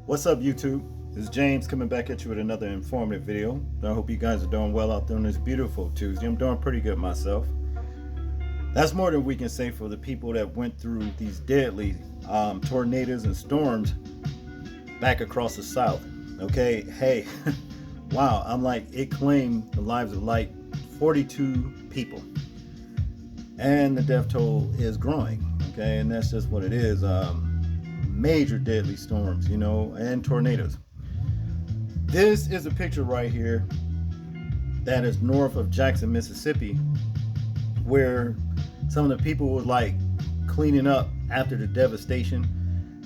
What's up, YouTube? This is James coming back at you with another informative video. I hope you guys are doing well out there on this beautiful Tuesday. I'm doing pretty good myself. That's more than we can say for the people that went through these deadly tornadoes and storms back across the South. Okay, hey, wow, I'm like, it claimed the lives of like 42 people. And the death toll is growing, okay, and that's just what it is. Major deadly storms, and tornadoes. This is a picture right here that is north of Jackson, Mississippi, where some of the people were like cleaning up after the devastation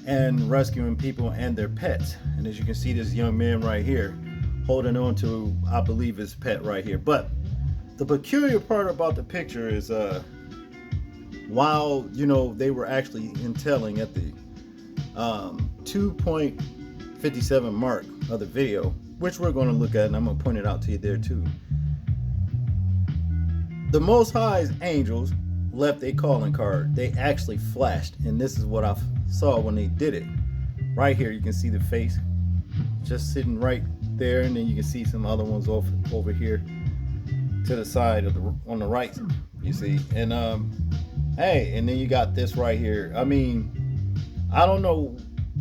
and rescuing people and their pets. And as you can see, this young man right here holding on to, I believe, his pet right here. But the peculiar part about the picture is while they were actually intelling at the 2.57 mark of the video, which we're going to look at, and I'm going to point it out to you there too. The Most High's angels left a calling card. They actually flashed, and this is what I saw when they did it. Right here, you can see the face just sitting right there, and then you can see some other ones over here to the side of on the right. You see, and hey, and then you got this right here. I mean, I don't know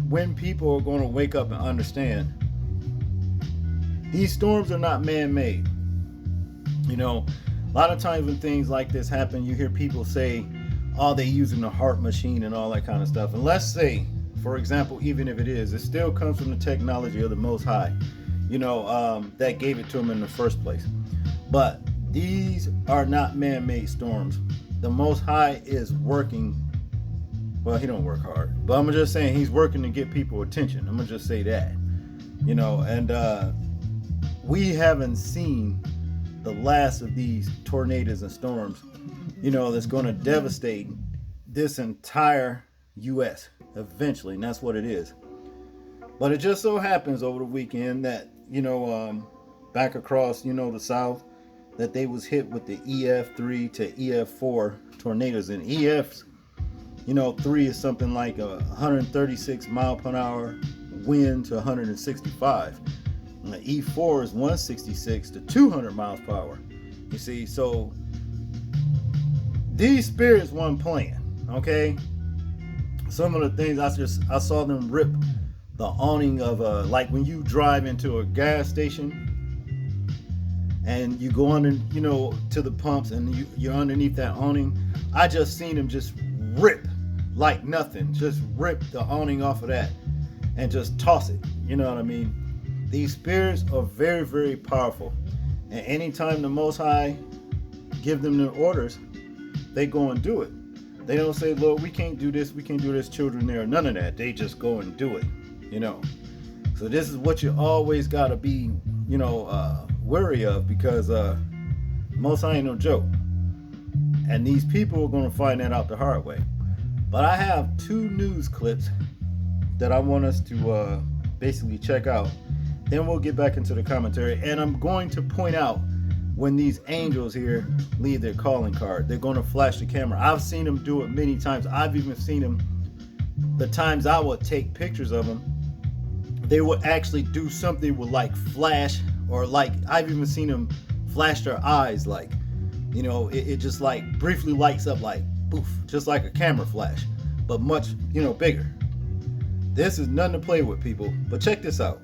when people are going to wake up and understand these storms are not man-made. A lot of times when things like this happen, you hear people say, oh, they're using the heart machine and all that kind of stuff. And let's say, for example, even if it is, it still comes from the technology of the Most High, that gave it to them in the first place. But these are not man-made storms. The Most High is working. Well, he don't work hard, but I'm just saying he's working to get people attention. I'm gonna just say that, and we haven't seen the last of these tornadoes and storms, that's going to devastate this entire U.S. eventually, and that's what it is. But it just so happens over the weekend that, back across, the South, that they was hit with the EF3 to EF4 tornadoes, and EFs, 3 is something like 136 mile per hour wind to 165. And the E4 is 166 to 200 miles per hour. You see, so these spirits weren't playing, okay? Some of the things I saw them rip the awning of like when you drive into a gas station and you go under, to the pumps and you're underneath that awning. I just seen them just rip like nothing, just rip the awning off of that and just toss it. You know what I mean? These spirits are very, very powerful, and anytime the Most High give them their orders, they go and do it. They don't say, Lord, we can't do this, children there, none of that. They just go and do it. So this is what you always got to be wary of, because Most High ain't no joke, and these people are going to find that out the hard way. But I have 2 news clips that I want us to basically check out. Then we'll get back into the commentary. And I'm going to point out when these angels here leave their calling card. They're going to flash the camera. I've seen them do it many times. I've even seen them, the times I would take pictures of them, they would actually do something with like flash, or like I've even seen them flash their eyes, like, it just like briefly lights up like poof, just like a camera flash, but much, bigger. This is nothing to play with, people. But check this out.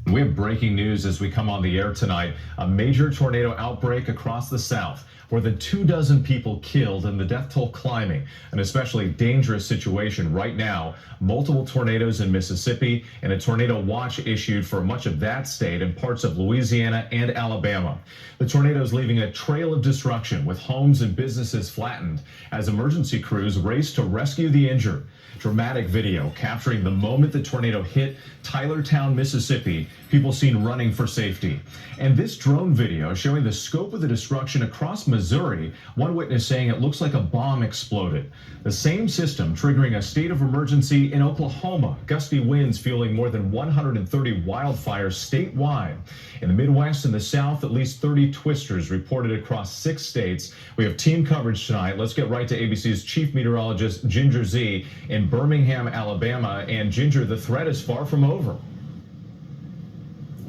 We have breaking news as we come on the air tonight. A major tornado outbreak across the South. More than 24 people killed and the death toll climbing. An especially dangerous situation right now. Multiple tornadoes in Mississippi and a tornado watch issued for much of that state and parts of Louisiana and Alabama. The tornadoes leaving a trail of destruction with homes and businesses flattened as emergency crews race to rescue the injured. Dramatic video capturing the moment the tornado hit Tylertown, Mississippi. People seen running for safety. And this drone video showing the scope of the destruction across Missouri Missouri. One witness saying it looks like a bomb exploded. The same system triggering a state of emergency in Oklahoma. Gusty winds fueling more than 130 wildfires statewide. In the Midwest and the South, at least 30 twisters reported across 6 states. We have team coverage tonight. Let's get right to ABC's chief meteorologist, Ginger Z, in Birmingham, Alabama. And Ginger, the threat is far from over.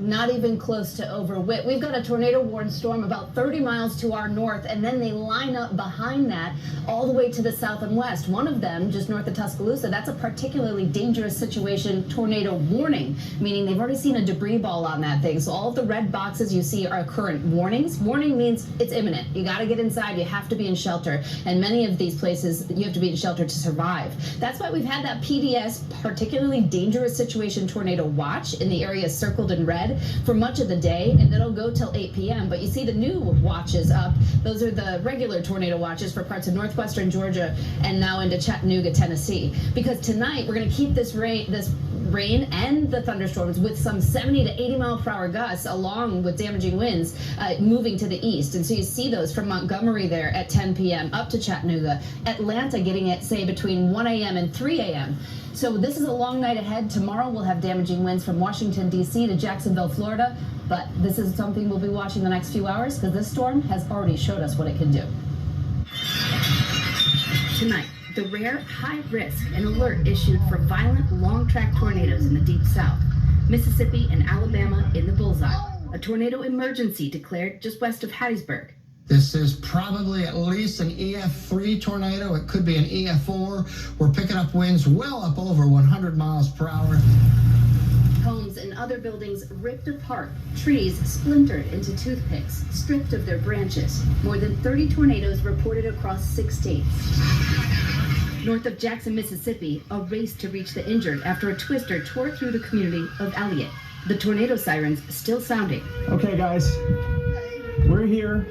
Not even close to over. We've got a tornado warned storm about 30 miles to our north, and then they line up behind that all the way to the south and west. One of them just north of Tuscaloosa, that's a particularly dangerous situation tornado warning, meaning they've already seen a debris ball on that thing. So all of the red boxes you see are current warnings. Warning means it's imminent. You got to get inside. You have to be in shelter. And many of these places, you have to be in shelter to survive. That's why we've had that PDS, particularly dangerous situation tornado watch, in the areas circled in red for much of the day, and it'll go till 8 p.m. But you see the new watches up. Those are the regular tornado watches for parts of northwestern Georgia and now into Chattanooga, Tennessee. Because tonight we're going to keep this rain and the thunderstorms with some 70 to 80 mile per hour gusts along with damaging winds moving to the east. And so you see those from Montgomery there at 10 p.m. up to Chattanooga, Atlanta getting it, say, between 1 a.m. and 3 a.m. So this is a long night ahead. Tomorrow we'll have damaging winds from Washington, D.C. to Jacksonville, Florida. But this is something we'll be watching the next few hours because this storm has already showed us what it can do. Tonight, the rare high risk and alert issued for violent long track tornadoes in the deep south. Mississippi and Alabama in the bullseye. A tornado emergency declared just west of Hattiesburg. This is probably at least an EF3 tornado. It could be an EF4. We're picking up winds well up over 100 miles per hour. Homes and other buildings ripped apart, trees splintered into toothpicks, stripped of their branches. More than 30 tornadoes reported across 6 states. North of Jackson, Mississippi, a race to reach the injured after a twister tore through the community of Elliott. The tornado sirens still sounding. Okay, guys, we're here.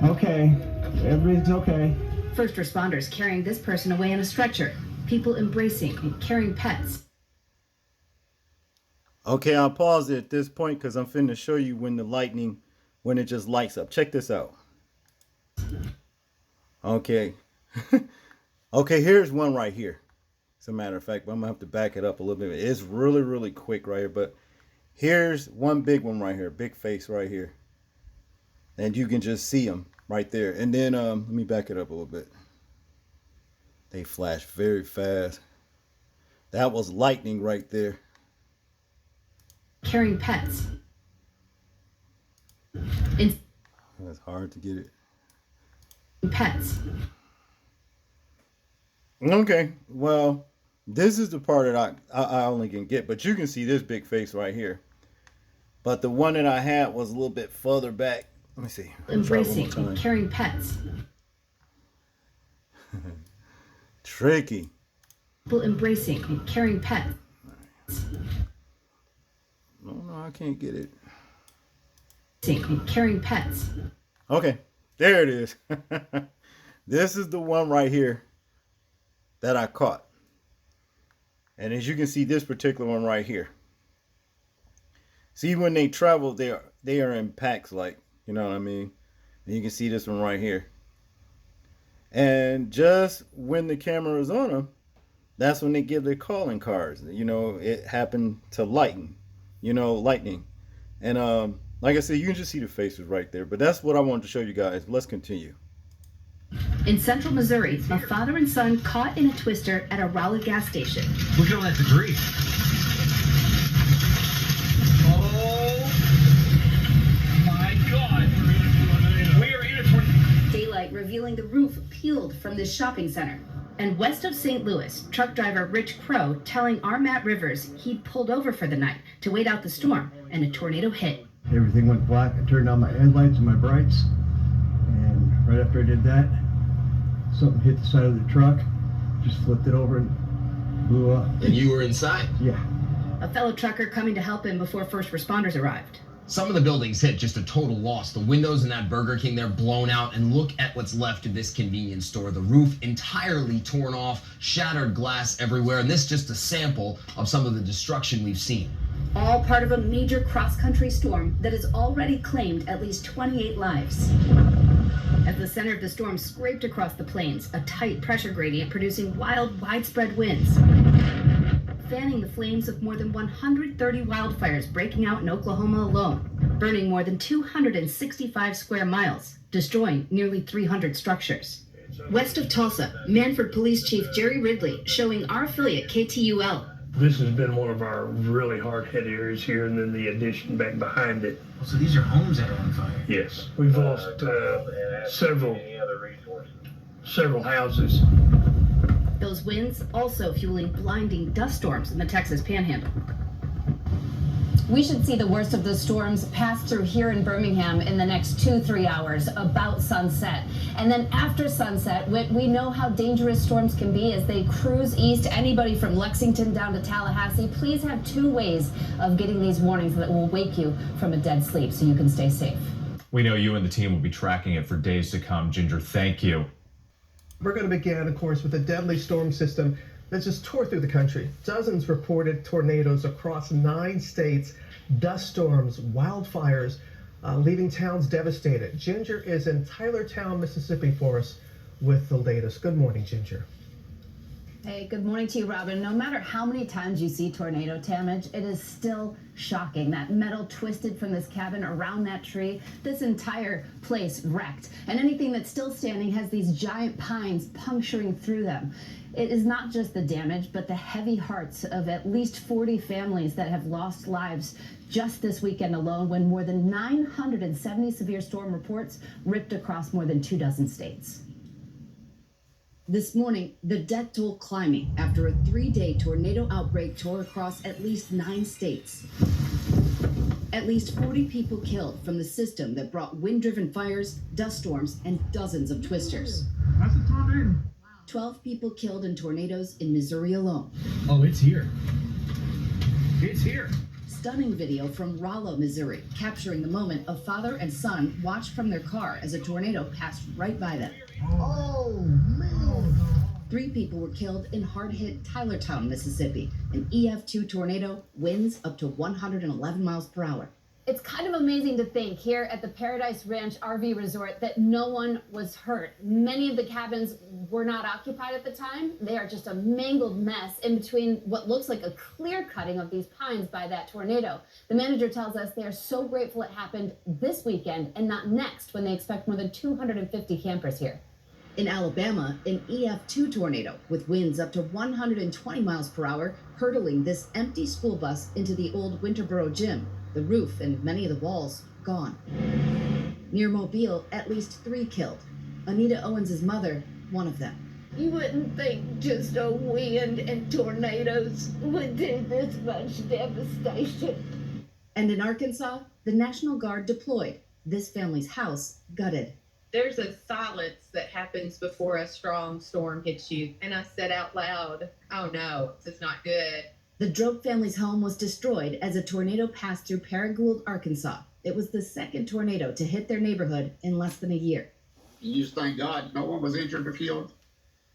Okay, everything's okay. First responders carrying this person away in a stretcher. People embracing and carrying pets. Okay, I'll pause it at this point because I'm finna show you when the lightning, when it just lights up. Check this out. Okay. Okay, here's one right here. As a matter of fact, but I'm gonna have to back it up a little bit. It's really, really quick right here, but here's one big one right here, big face right here. And you can just see them right there. And then let me back it up a little bit. They flash very fast. That was lightning right there. Carrying pets. That's hard to get it. Pets. Okay, well, this is the part that I only can get, but you can see this big face right here. But the one that I had was a little bit further back. Let me see. Embracing and carrying pets. Tricky. People embracing and carrying pets. No, I can't get it. And carrying pets. Okay, there it is. This is the one right here that I caught. And as you can see, this particular one right here. See, when they travel, they are in packs, like, you know what I mean? And you can see this one right here. And just when the camera is on them, that's when they give their calling cards. You know, it happened to lightning. And like I said, you can just see the faces right there. But that's what I wanted to show you guys. Let's continue. In central Missouri, a father and son caught in a twister at a Raleigh gas station. Look at all that debris. Oh my God. We are in a tornado. Daylight revealing the roof peeled from this shopping center. And west of St. Louis, truck driver Rich Crow telling our Matt Rivers he'd pulled over for the night to wait out the storm, and a tornado hit. Everything went black. I turned on my headlights and my brights, and right after I did that, something hit the side of the truck, just flipped it over and blew up. And you were inside? Yeah. A fellow trucker coming to help him before first responders arrived. Some of the buildings hit just a total loss. The windows in that Burger King, they're blown out, and look at what's left of this convenience store. The roof entirely torn off, shattered glass everywhere, and this is just a sample of some of the destruction we've seen. All part of a major cross-country storm that has already claimed at least 28 lives. As the center of the storm scraped across the plains, a tight pressure gradient producing wild, widespread winds, fanning the flames of more than 130 wildfires breaking out in Oklahoma alone, burning more than 265 square miles, destroying nearly 300 structures. West of Tulsa, Manford Police Chief Jerry Ridley showing our affiliate KTUL. This has been one of our really hard-hit areas here, and then the addition back behind it. So these are homes that are on fire. Yes, we've lost several houses. Those winds also fueling blinding dust storms in the Texas Panhandle. We should see the worst of the storms pass through here in Birmingham in the next 2-3 hours, about sunset. And then after sunset, we know how dangerous storms can be as they cruise east. Anybody from Lexington down to Tallahassee, please have 2 ways of getting these warnings that will wake you from a dead sleep so you can stay safe. We know you and the team will be tracking it for days to come. Ginger, thank you. We're going to begin, of course, with a deadly storm system that just tore through the country. Dozens reported tornadoes across 9 states, dust storms, wildfires, leaving towns devastated. Ginger is in Tylertown, Mississippi for us with the latest. Good morning, Ginger. Hey, good morning to you, Robin. No matter how many times you see tornado damage, it is still shocking. That metal twisted from this cabin around that tree, this entire place wrecked. And anything that's still standing has these giant pines puncturing through them. It is not just the damage, but the heavy hearts of at least 40 families that have lost lives just this weekend alone, when more than 970 severe storm reports ripped across more than 24 states. This morning, the death toll climbing after a 3-day tornado outbreak tore across at least 9 states. At least 40 people killed from the system that brought wind-driven fires, dust storms, and dozens of twisters. That's a tornado. 12 people killed in tornadoes in Missouri alone. Oh, it's here. It's here. Stunning video from Rollo, Missouri, capturing the moment a father and son watched from their car as a tornado passed right by them. Oh, man. 3 people were killed in hard-hit Tylertown, Mississippi. An EF2 tornado, winds up to 111 miles per hour. It's kind of amazing to think here at the Paradise Ranch RV Resort that no one was hurt. Many of the cabins were not occupied at the time. They are just a mangled mess in between what looks like a clear cutting of these pines by that tornado. The manager tells us they are so grateful it happened this weekend and not next, when they expect more than 250 campers here. In Alabama, an EF2 tornado with winds up to 120 miles per hour hurtling this empty school bus into the old Winterboro gym. The roof and many of the walls gone. Near Mobile, at least 3 killed. Anita Owens' mother, one of them. You wouldn't think just a wind and tornadoes would do this much devastation. And in Arkansas, the National Guard deployed. This family's house gutted. There's a silence that happens before a strong storm hits you. And I said out loud, oh no, this is not good. The Drope family's home was destroyed as a tornado passed through Paragould, Arkansas. It was the 2nd tornado to hit their neighborhood in less than a year. You just thank God no one was injured or killed.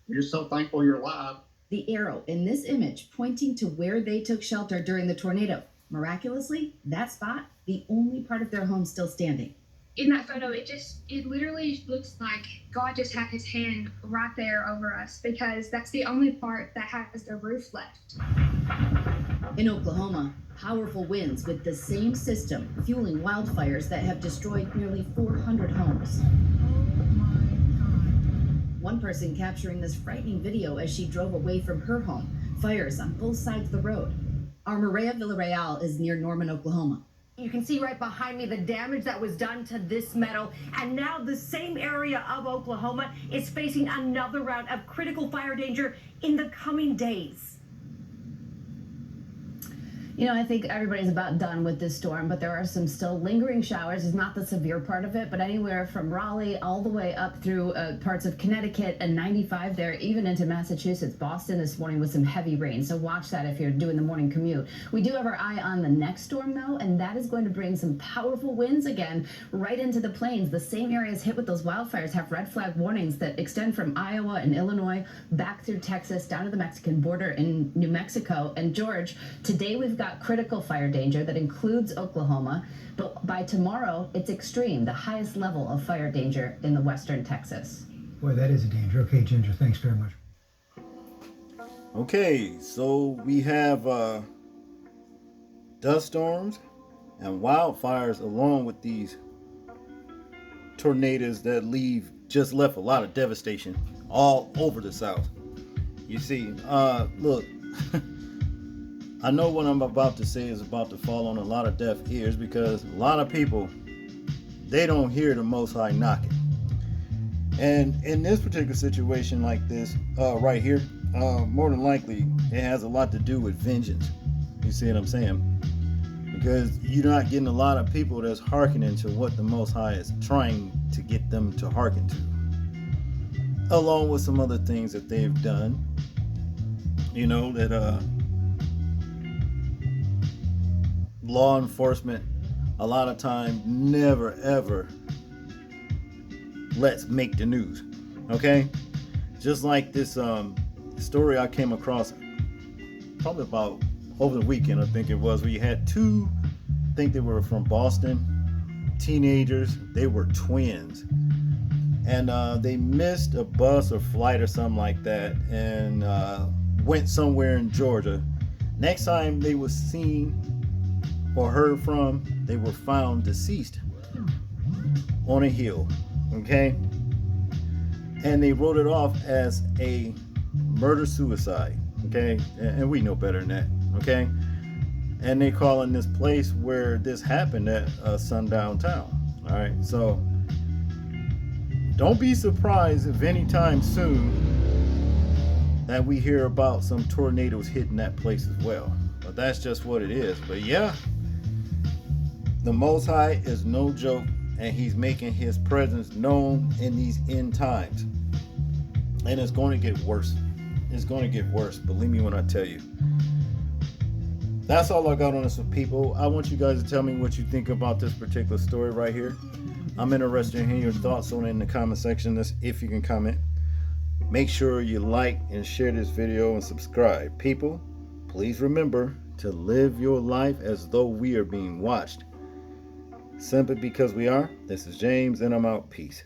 You're so thankful you're alive. The arrow in this image pointing to where they took shelter during the tornado. Miraculously, that spot, the only part of their home still standing. In that photo, it literally looks like God just had his hand right there over us, because that's the only part that has the roof left. In Oklahoma, powerful winds with the same system fueling wildfires that have destroyed nearly 400 homes. One person capturing this frightening video as she drove away from her home. Fires on both sides of the road. Our Maria Villarreal is near Norman, Oklahoma. You can see right behind me the damage that was done to this meadow, and now the same area of Oklahoma is facing another round of critical fire danger in the coming days. You know, I think everybody's about done with this storm, but there are some still lingering showers. It's not the severe part of it, but anywhere from Raleigh all the way up through parts of Connecticut and 95 there, even into Massachusetts, Boston this morning with some heavy rain. So watch that if you're doing the morning commute. We do have our eye on the next storm, though, and that is going to bring some powerful winds again right into the plains. The same areas hit with those wildfires have red flag warnings that extend from Iowa and Illinois back through Texas down to the Mexican border in New Mexico. And George, today we've got got critical fire danger that includes Oklahoma, but by tomorrow, it's extreme, the highest level of fire danger in the western Texas. Boy, that is a danger. Okay, Ginger, thanks very much. Okay, so we have dust storms and wildfires along with these tornadoes that just left a lot of devastation all over the South. You see, look, I know what I'm about to say is about to fall on a lot of deaf ears, because a lot of people, they don't hear the Most High knocking. And in this particular situation like this, right here, more than likely, it has a lot to do with vengeance. You see what I'm saying? Because you're not getting a lot of people that's hearkening to what the Most High is trying to get them to hearken to, along with some other things that they've done. You know, that law enforcement a lot of time never ever lets make the news. Okay, just like this story I came across probably about over the weekend, I think it was, where you had two, I think they were from Boston, teenagers. They were twins, and they missed a bus or flight or something like that, and went somewhere in Georgia. Next time they were seen or heard from, they were found deceased on a hill. Okay, and they wrote it off as a murder-suicide. Okay, and we know better than that. Okay, and they calling this place where this happened at sundown town. All right, so don't be surprised if anytime soon that we hear about some tornadoes hitting that place as well. But that's just what it is. But yeah, the Most High is no joke, and he's making his presence known in these end times. And it's going to get worse. It's going to get worse. Believe me when I tell you. That's all I got on this, people. I want you guys to tell me what you think about this particular story right here. I'm interested in hearing your thoughts on it in the comment section, if you can comment. Make sure you like and share this video and subscribe. People, please remember to live your life as though we are being watched. Simply because we are. This is James, and I'm out. Peace.